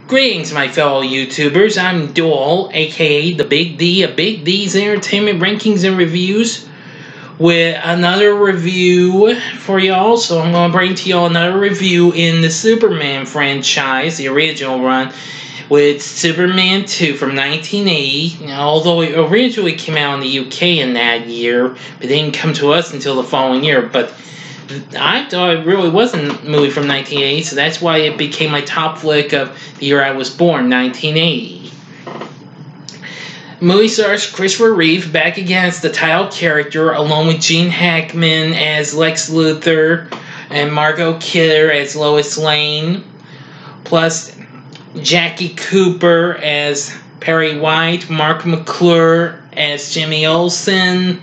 Greetings, my fellow YouTubers. I'm Doyle, aka the Big D of Big D's Entertainment Rankings and Reviews, with another review for y'all. So I'm going to bring to y'all another review in the Superman franchise, the original run, with Superman 2 from 1980. Now, although it originally came out in the UK in that year, it didn't come to us until the following year. But I thought it really wasn't a movie from 1980, so that's why it became my top flick of the year I was born, 1980. The movie stars Christopher Reeve back again as the title character, along with Gene Hackman as Lex Luthor and Margot Kidder as Lois Lane, plus Jackie Cooper as Perry White, Mark McClure as Jimmy Olsen.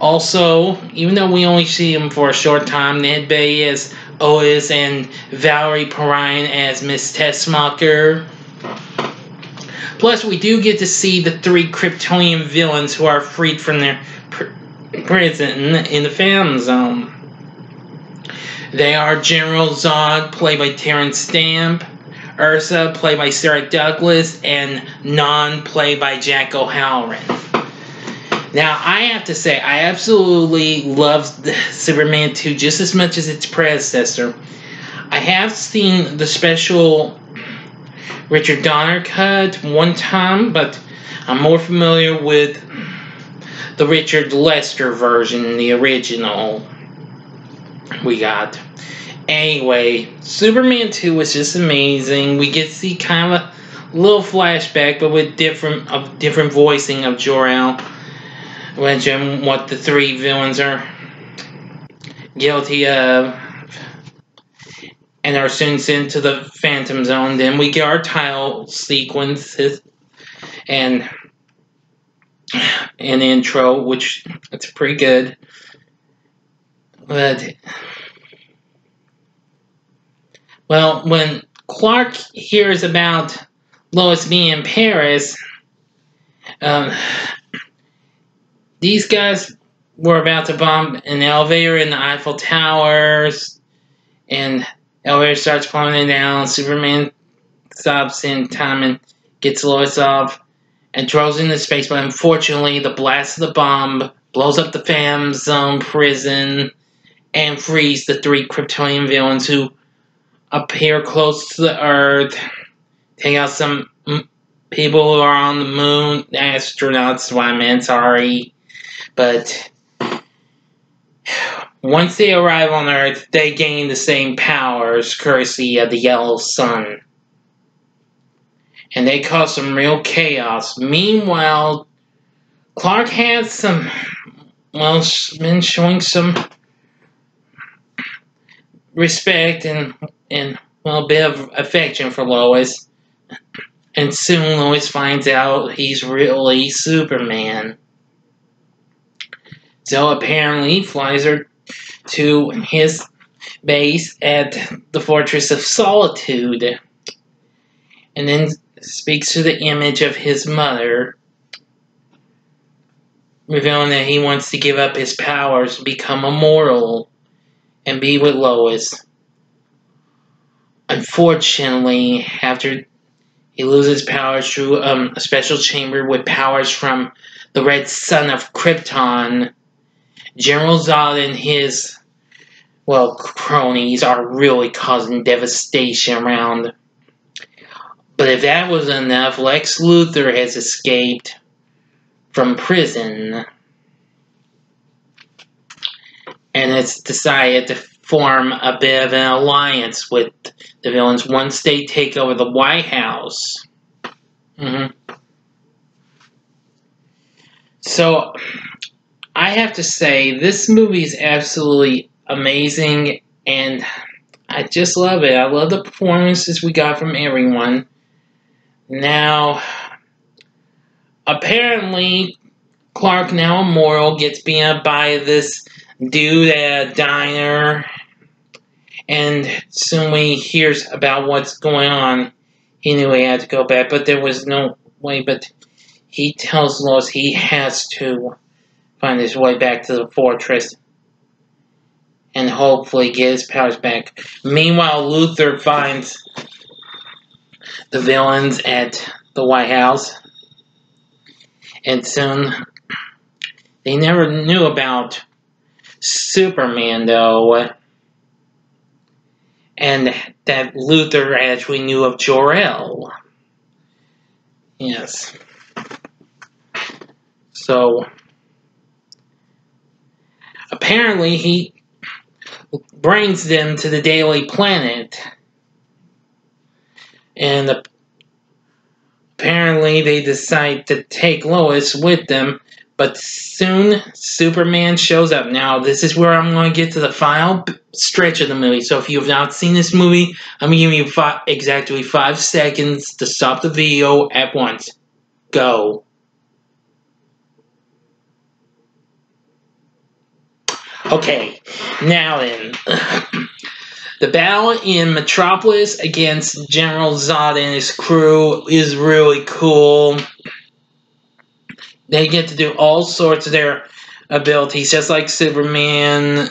Also, even though we only see him for a short time, Ned Beatty as Otis and Valerie Perrine as Miss Tessmacher. Plus, we do get to see the three Kryptonian villains who are freed from their prison in the Phantom Zone. They are General Zod, played by Terrence Stamp, Ursa, played by Sarah Douglas, and Non, played by Jack O'Halloran. Now, I have to say, I absolutely love Superman 2 just as much as its predecessor. I have seen the special Richard Donner cut one time, but I'm more familiar with the Richard Lester version, the original we got. Anyway, Superman 2 was just amazing. We get to see kind of a little flashback, but with different voicing of Jor-El. Legend, what the three villains are guilty of, and are soon sent to the Phantom Zone. Then we get our title sequences and an intro, which it's pretty good. But well, when Clark hears about Lois being in Paris, these guys were about to bomb an elevator in the Eiffel Towers, and the elevator starts plummeting down. Superman stops in time and gets Lois off and throws into space, but unfortunately the blast of the bomb blows up the Phantom Zone prison and frees the three Kryptonian villains who appear close to the Earth, take out some people who are on the moon, astronauts, what I meant, sorry. But once they arrive on Earth, they gain the same powers, courtesy of the Yellow Sun. And they cause some real chaos. Meanwhile, Clark has been showing some respect and a bit of affection for Lois. And soon Lois finds out he's really Superman. So apparently he flies her to his base at the Fortress of Solitude, and then speaks to the image of his mother, revealing that he wants to give up his powers to become immortal and be with Lois. Unfortunately, after he loses powers through a special chamber with powers from the Red Sun of Krypton, General Zod and his, cronies are really causing devastation around. But if that was enough, Lex Luthor has escaped from prison and has decided to form a bit of an alliance with the villains once they take over the White House. So, I have to say, this movie is absolutely amazing, and I just love it. I love the performances we got from everyone. Now, apparently, Clark, now immortal, gets beat up by this dude at a diner, and soon when he hears about what's going on, he knew he had to go back, but there was no way, but he tells Lois he has to find his way back to the fortress and hopefully get his powers back. Meanwhile, Luthor finds the villains at the White House. And soon, they never knew about Superman, though. And that Luthor actually knew of Jor-El. Yes. So, apparently he brings them to the Daily Planet. And apparently they decide to take Lois with them. But soon, Superman shows up. Now, this is where I'm going to get to the final stretch of the movie. So if you have not seen this movie, I'm giving you exactly 5 seconds to stop the video at once. Go. Okay, now then. The battle in Metropolis against General Zod and his crew is really cool. They get to do all sorts of their abilities, just like Superman.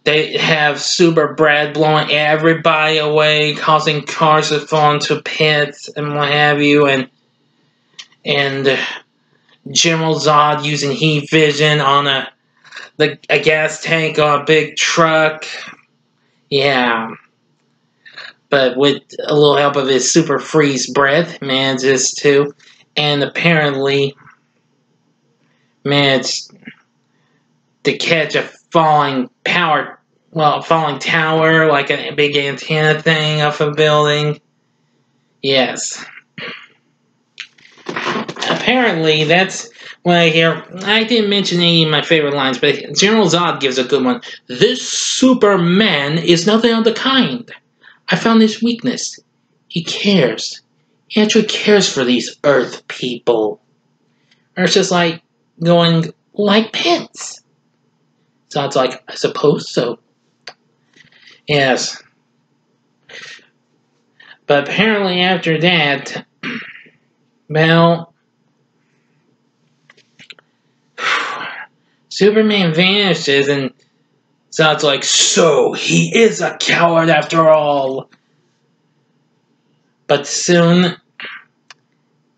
They have Super Brad blowing everybody away, causing cars to fall into pits and what have you, and General Zod using heat vision on a gas tank on a big truck. Yeah. But with a little help of his super freeze breath, manages to. And apparently managed to catch a falling tower, like a big antenna thing off a building. Yes. Apparently, that's when I hear. I didn't mention any of my favorite lines, but General Zod gives a good one. This Superman is nothing of the kind. I found his weakness. He cares. He actually cares for these Earth people. Or it's just like going like pets. Zod's like, I suppose so. Yes. But apparently after that, well, Superman vanishes and Zod's like, so he is a coward after all. But soon,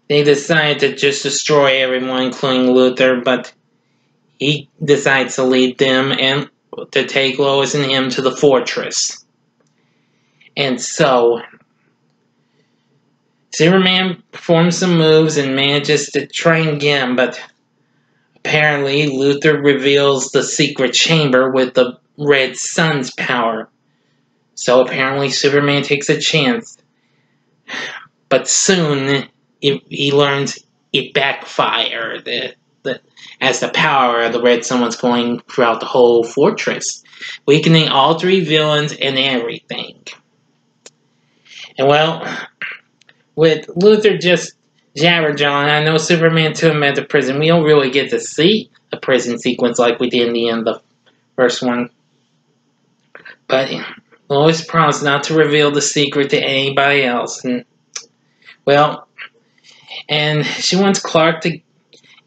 they decide to just destroy everyone, including Luthor, but he decides to lead them and to take Lois and him to the fortress. And so, Superman performs some moves and manages to try and get him, but apparently Luthor reveals the secret chamber with the Red Sun's power. So apparently Superman takes a chance. But soon, he learns it backfired, as the power of the Red Sun was going throughout the whole fortress, weakening all 3 villains and everything. And well, with Luthor just jabberjawing, I know Superman took him at the prison. We don't really get to see a prison sequence like we did in the end of the first one. But Lois promised not to reveal the secret to anybody else. And, well, and she wants Clark to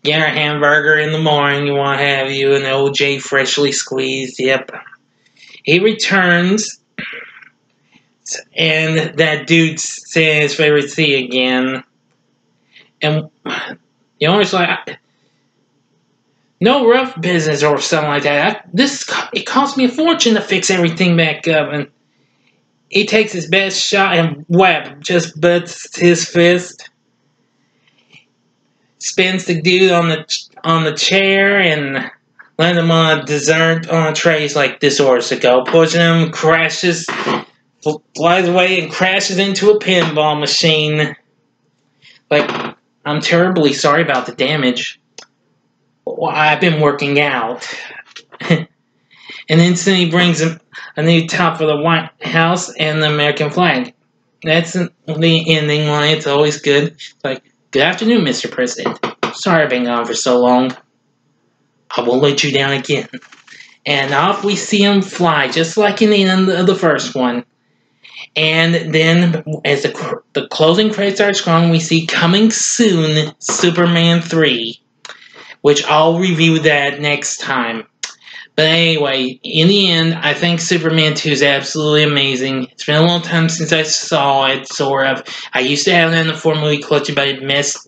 get her hamburger in the morning, you want to have you, and OJ freshly squeezed, yep. He returns, and that dude's saying his favorite C again. And you know, it's like, no rough business or something like that. It cost me a fortune to fix everything back up. And he takes his best shot and whap, just butts his fist. Spins the dude on the chair and lands him on a dessert on a tray. He's like, this orders to go. Pushes him, crashes, flies away and crashes into a pinball machine. Like, I'm terribly sorry about the damage. Well, I've been working out. And instantly brings him a new top for the White House and the American flag. That's the ending line. It's always good. It's like, good afternoon, Mr. President. Sorry I've been gone for so long. I won't let you down again. And off we see him fly, just like in the end of the first one. And then, as the closing credits are scrolling, we see coming soon, Superman 3. Which I'll review that next time. But anyway, in the end, I think Superman 2 is absolutely amazing. It's been a long time since I saw it, sort of. I used to have it in the 4-movie collection, but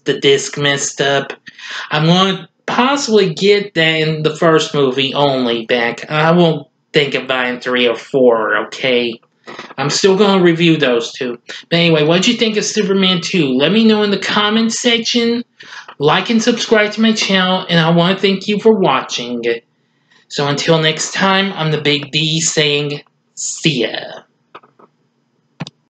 the disc messed up. I'm going to possibly get that in the first movie only back. I won't think of buying 3 or 4, okay? I'm still going to review those two. But anyway, what did you think of Superman 2? Let me know in the comments section. Like and subscribe to my channel, and I want to thank you for watching. So until next time, I'm the Big D saying, see ya.